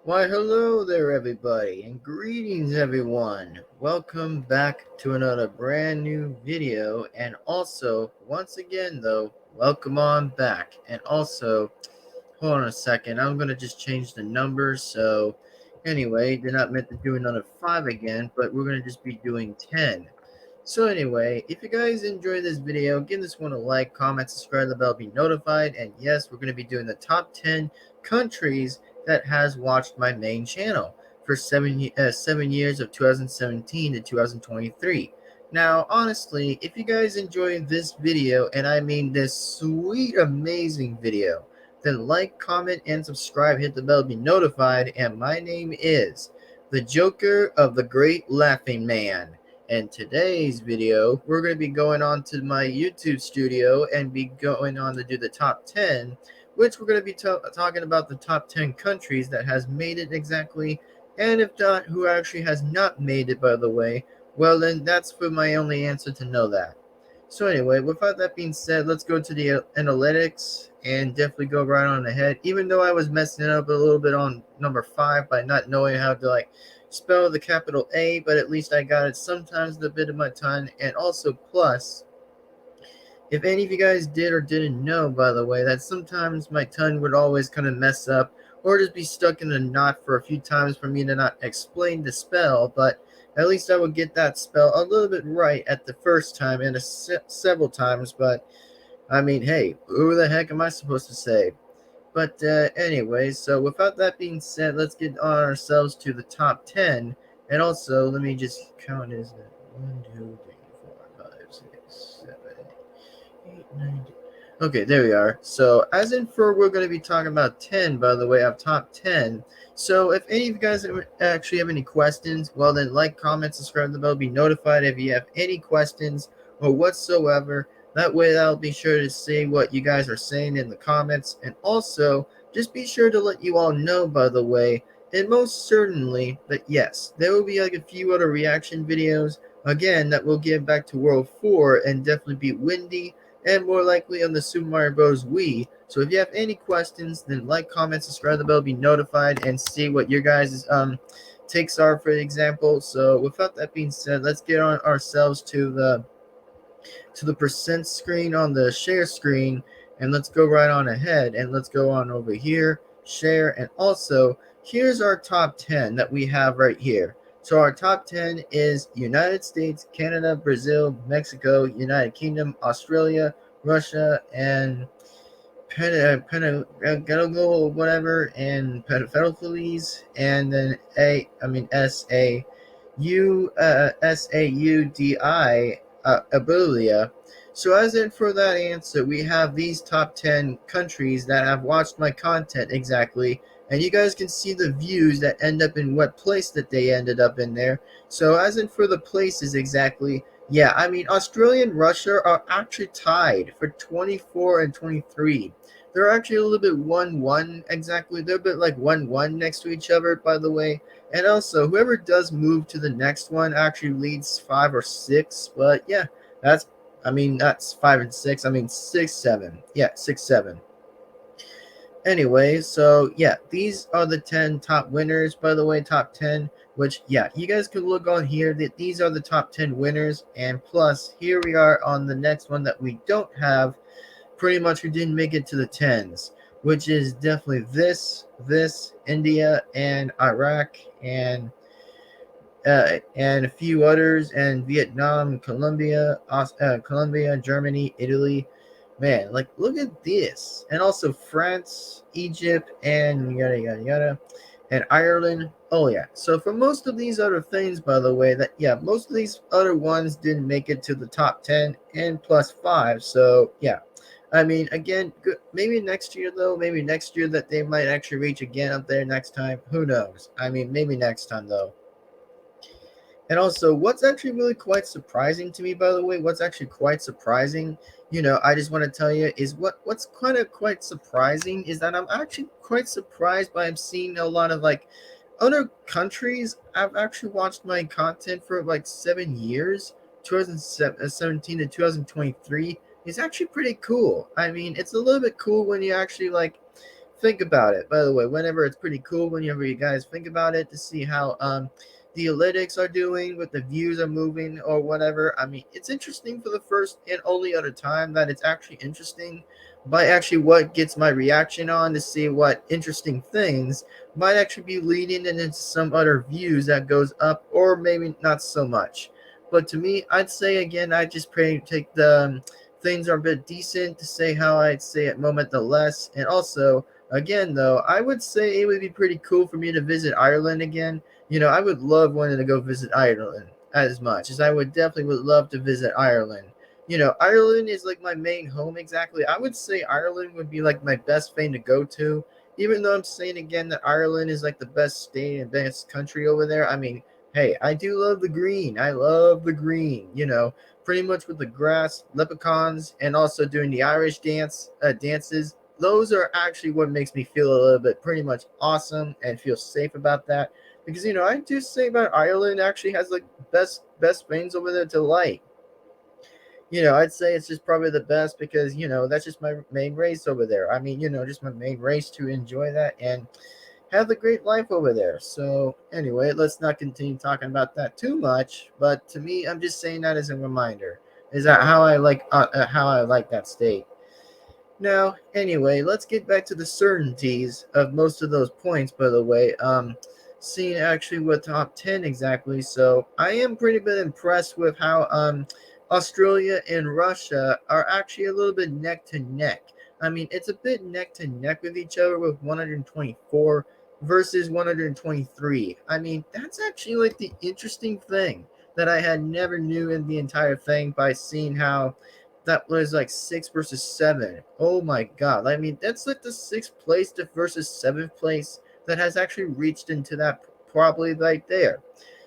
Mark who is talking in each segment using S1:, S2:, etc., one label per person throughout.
S1: Why, hello there, everybody, and greetings, everyone. Welcome back to another brand new video, and also, once again, though, welcome on back. And also, hold on a second, I'm gonna just change the numbers. So, anyway, they're not meant to do another 5 again, but we're gonna just be doing 10. So anyway, if you guys enjoy this video, give this one a like, comment, subscribe, the bell, be notified, and yes, we're going to be doing the top 10 countries that has watched my main channel for 7 years of 2017 to 2023. Now, honestly, if you guys enjoy this video, and I mean this sweet, amazing video, then like, comment, and subscribe, hit the bell, be notified, and my name is the Joker of the Great Laughing Man. In today's video, we're going to be going on to my YouTube studio and be going on to do the top 10, which we're going to be talking about the top 10 countries that has made it exactly, and if not, who actually has not made it, by the way. Well, then that's for my only answer to know that. So anyway, without that being said, let's go to the analytics and definitely go right on ahead. Even though I was messing up a little bit on number 5 by not knowing how to spell the capital A, but at least I got it sometimes the bit of my tongue. And also plus, if any of you guys did or didn't know, by the way, that sometimes my tongue would always kind of mess up or just be stuck in a knot for a few times for me to not explain the spell, but at least I would get that spell a little bit right at the first time and several times. But I mean, hey, who the heck am I supposed to say? But anyway, so without that being said, let's get on ourselves to the top 10. And also, let me just count is it 1, 2, 3, 4, 5, 6, 7, 8, 9, 10. Okay, there we are. So, as in for, we're going to be talking about 10, by the way, of top 10. So, if any of you guys actually have any questions, well, then like, comment, subscribe to the bell, be notified if you have any questions or whatsoever. That way, I'll be sure to see what you guys are saying in the comments. And also, just be sure to let you all know, by the way, and most certainly, that yes, there will be like a few other reaction videos, again, that will get back to World 4 and definitely be windy and more likely on the Super Mario Bros. Wii. So if you have any questions, then like, comment, subscribe to the bell, be notified, and see what your guys' takes are, for example. So without that being said, let's get on ourselves to the percent screen on the share screen, and let's go right on ahead and let's go on over here, share, and also here's our top 10 that we have right here. So our top 10 is United States, Canada, Brazil, Mexico, United Kingdom, Australia, Russia, and whatever, and pedophiles, and then Saudi, Abulia. So as in for that answer, we have these top 10 countries that have watched my content exactly, and you guys can see the views that end up in what place that they ended up in there. So as in for the places exactly, yeah, I mean, Australia and Russia are actually tied for 24 and 23. They're actually a little bit 1-1 exactly. They're a bit like 1-1 next to each other, by the way. And also, whoever does move to the next one actually leads 5 or 6. But yeah, that's 5 and 6. I mean 6, 7. Yeah, 6, 7. Anyway, so yeah, these are the 10 top winners, by the way, top 10, which, yeah, you guys can look on here that these are the top 10 winners. And plus, here we are on the next one that we don't have, pretty much who didn't make it to the 10s, which is definitely this, India, and Iraq, and a few others, and Vietnam, Colombia, Germany, Italy. Man, like, look at this. And also France, Egypt, and yada, yada, yada, and Ireland. Oh, yeah. So for most of these other things, by the way, that, yeah, most of these other ones didn't make it to the top 10 and plus 5. So, yeah. I mean, again, good. Maybe next year, though. Maybe next year that they might actually reach again up there next time. Who knows? I mean, maybe next time, though. And also, what's actually really quite surprising to me, by the way, what's actually quite surprising, I just want to tell you is what's kind of quite surprising is that I'm actually quite surprised by I'm seeing a lot of like other countries. I've actually watched my content for like 7 years, 2017 to 2023. Is actually pretty cool. I mean, it's a little bit cool when you actually like think about it, by the way, whenever it's pretty cool, whenever you guys think about it, to see how the analytics are doing, what the views are moving, or whatever. I mean, it's interesting for the first and only other time that it's actually interesting by actually what gets my reaction on, to see what interesting things might actually be leading into some other views that goes up, or maybe not so much. But to me, I'd say again, I just pray take the things are a bit decent, to say how I'd say at moment the less. And also, again though, I would say it would be pretty cool for me to visit Ireland again. I would love wanting to go visit Ireland as much as I would definitely would love to visit Ireland. Ireland is like my main home exactly. I would say Ireland would be like my best thing to go to, even though I'm saying again that Ireland is like the best state and best country over there. I mean, hey, I do love the green. I love the green, pretty much with the grass, leprechauns, and also doing the Irish dances. Those are actually what makes me feel a little bit pretty much awesome and feel safe about that. Because I do say about Ireland actually has like best things over there to like. I'd say it's just probably the best because that's just my main race over there. I mean, just my main race to enjoy that and have the great life over there. So anyway, let's not continue talking about that too much. But to me, I'm just saying that as a reminder. Is that how I like that state? Now, anyway, let's get back to the certainties of most of those points. By the way, seeing actually what top 10 exactly. So I am pretty bit impressed with how Australia and Russia are actually a little bit neck to neck. I mean, it's a bit neck to neck with each other with 124 versus 123. I mean, that's actually like the interesting thing that I had never knew in the entire thing by seeing how that was like 6 versus 7. Oh my god. I mean, that's like the sixth place to versus seventh place that has actually reached into that probably right there.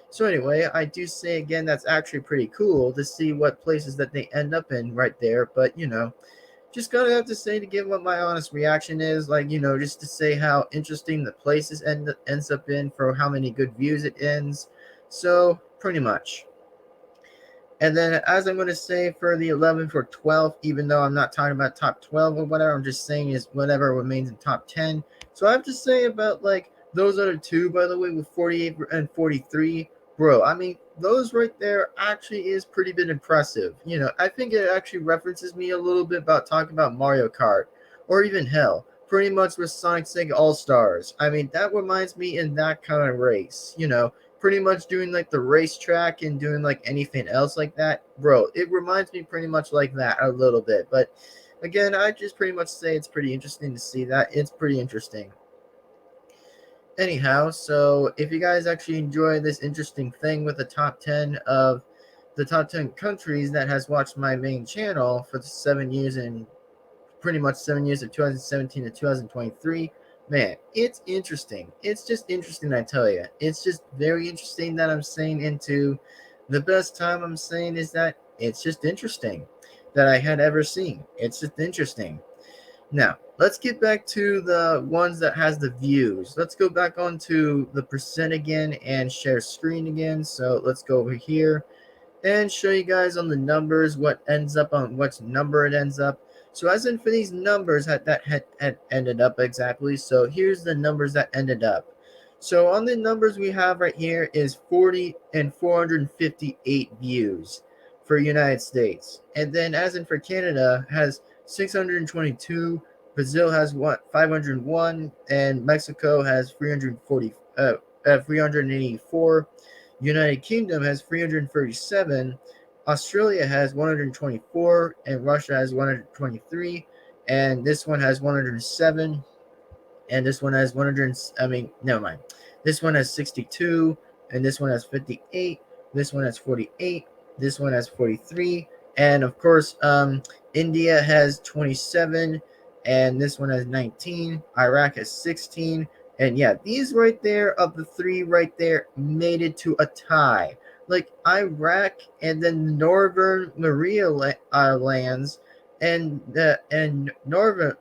S1: So anyway, I do say again that's actually pretty cool to see what places that they end up in right there. But just gotta have to say to give what my honest reaction is, like just to say how interesting the places ends up in for how many good views it ends. So pretty much. And then, as I'm going to say for the 11th or 12th, even though I'm not talking about top 12 or whatever, I'm just saying is whatever remains in top 10. So I have to say about like those other two, by the way, with 48 and 43, bro. I mean, those right there actually is pretty bit impressive. I think it actually references me a little bit about talking about Mario Kart or even hell, pretty much with Sonic Sega All Stars. I mean, that reminds me in that kind of race. Pretty much doing like the racetrack and doing like anything else like that, bro. It reminds me pretty much like that a little bit. But again, I just pretty much say it's pretty interesting to see that. It's pretty interesting. Anyhow, so if you guys actually enjoy this interesting thing with the top 10 countries that has watched my main channel for the 7 years and pretty much 7 years of 2017 to 2023. Man, it's interesting. It's just interesting, I tell you. It's just very interesting that I'm saying into the best time I'm saying is that it's just interesting that I had ever seen. It's just interesting. Now, let's get back to the ones that has the views. Let's go back onto the percent again and share screen again. So let's go over here and show you guys on the numbers what ends up on what number it ends up. So as in for these numbers that had ended up exactly. So here's the numbers that ended up. So on the numbers we have right here is 40 and 458 views for United States. And then as in for Canada has 622, Brazil has 501, and Mexico has 384. United Kingdom has 337, Australia has 124, and Russia has 123, and this one has 107, and this one has 100. I mean, never mind. This one has 62, and this one has 58. This one has 48. This one has 43, and of course, India has 27, and this one has 19. Iraq has 16. And yeah, these right there of the three right there made it to a tie. Like Iraq and then Northern Maria lands and Northern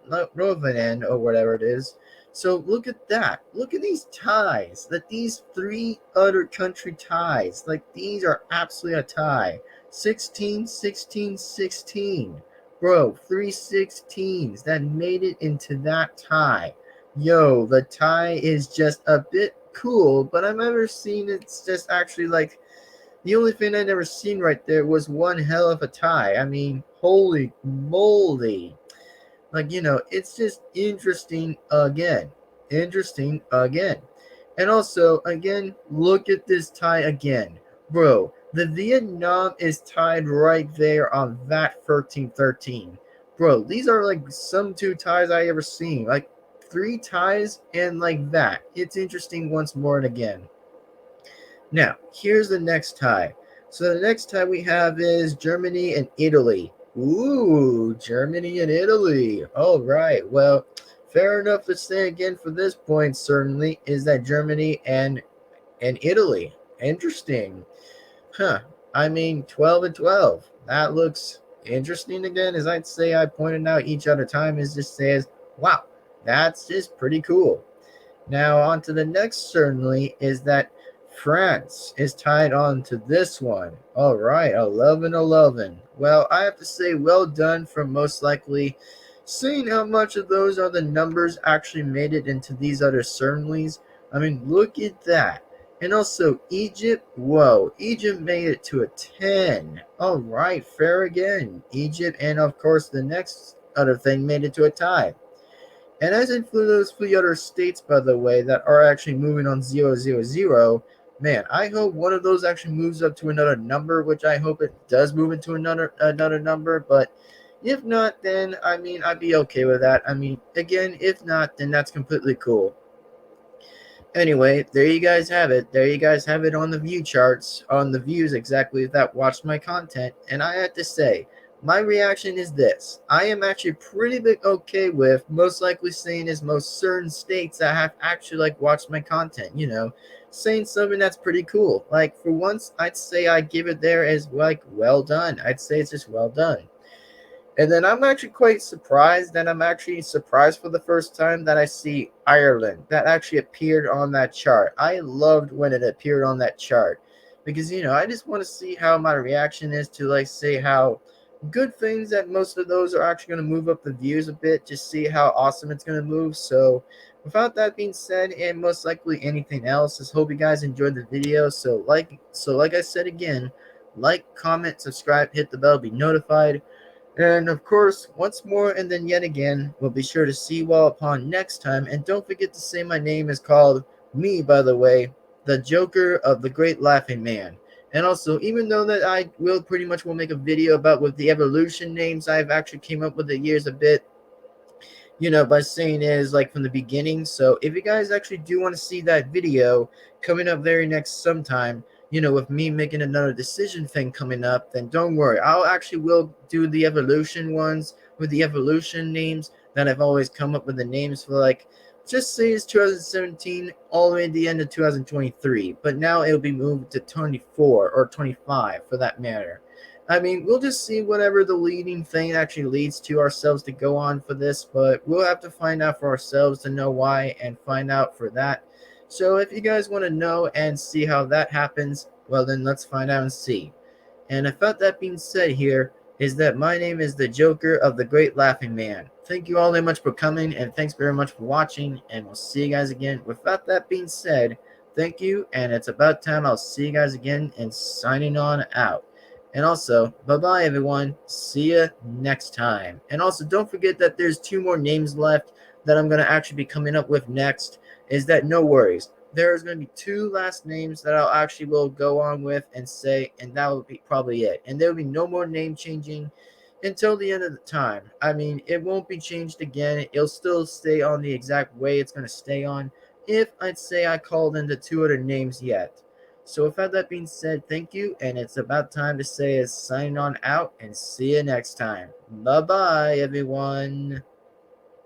S1: or whatever it is. So look at that. Look at these ties. That these three other country ties. Like these are absolutely a tie. 16, 16, 16. Bro, 3 16s that made it into that tie. yo, the tie is just a bit cool, but I've never seen it's just actually like the only thing I never seen right there was one hell of a tie. I mean, holy moly. Like, it's just interesting again. Interesting again. And also, again, look at this tie again. Bro, the Vietnam is tied right there on that 13-13. Bro, these are like some two ties I ever seen. Like three ties and like that. It's interesting once more and again. Now, here's the next tie. So the next tie we have is Germany and Italy. Ooh, Germany and Italy. All right. Well, fair enough to say again for this point, certainly, is that Germany and Italy. Interesting. Huh. I mean, 12 and 12. That looks interesting again. As I'd say, I pointed out each other time, is just says, wow, that's just pretty cool. Now, on to the next, certainly, is that France is tied on to this one. All right, 11-11. Well, I have to say, well done for most likely seeing how much of those other numbers actually made it into these other certainlys. I mean, look at that. And also, Egypt, whoa, Egypt made it to a 10. All right, fair again. Egypt, and of course, the next other thing made it to a tie. And as in for those three other states, by the way, that are actually moving on 000, man, I hope one of those actually moves up to another number, which I hope it does move into another number. But if not, then I mean, I'd be okay with that. I mean, again, if not, then that's completely cool. Anyway, there you guys have it. There you guys have it on the view charts, on the views exactly that watched my content. And I have to say, my reaction is this. I am actually pretty big okay with most likely saying as most certain states that have actually like watched my content, saying something that's pretty cool. Like for once, I'd say I give it there as like well done. I'd say it's just well done. And then I'm actually quite surprised that I'm actually surprised for the first time that I see Ireland that actually appeared on that chart. I loved when it appeared on that chart because I just want to see how my reaction is to like say how good things that most of those are actually going to move up the views a bit, just see how awesome it's going to move. So without that being said, and most likely anything else, just hope you guys enjoyed the video. So like I said again, like, comment, subscribe, hit the bell, be notified. And of course, once more and then yet again, we'll be sure to see you all upon next time. And don't forget to say my name is called me, by the way, the Joker of the Great Laughing Man. And also, even though that I will pretty much will make a video about with the evolution names I've actually came up with the years a bit, by saying is like from the beginning. So if you guys actually do want to see that video coming up very next sometime, with me making another decision thing coming up, then don't worry. I'll actually will do the evolution ones with the evolution names that I've always come up with the names for, like just say it's 2017 all the way to the end of 2023, but now it'll be moved to 24 or 25 for that matter. I mean, we'll just see whatever the leading thing actually leads to ourselves to go on for this, but we'll have to find out for ourselves to know why and find out for that. So if you guys want to know and see how that happens, well then let's find out and see. And without that being said here, is that my name is the Joker of the Great Laughing Man. Thank you all very much for coming, and thanks very much for watching, and we'll see you guys again. Without that being said, thank you, and it's about time I'll see you guys again, and signing on out. And also, bye-bye, everyone. See ya next time. And also, don't forget that there's 2 more names left that I'm going to actually be coming up with next. Is that no worries. There's going to be 2 last names that I'll actually will go on with and say, and that will be probably it. And there will be no more name changing until the end of the time. I mean, it won't be changed again. It'll still stay on the exact way it's going to stay on if I'd say I called in the 2 other names yet. So with that being said, thank you, and it's about time to say is signing on out and see you next time. Bye-bye, everyone.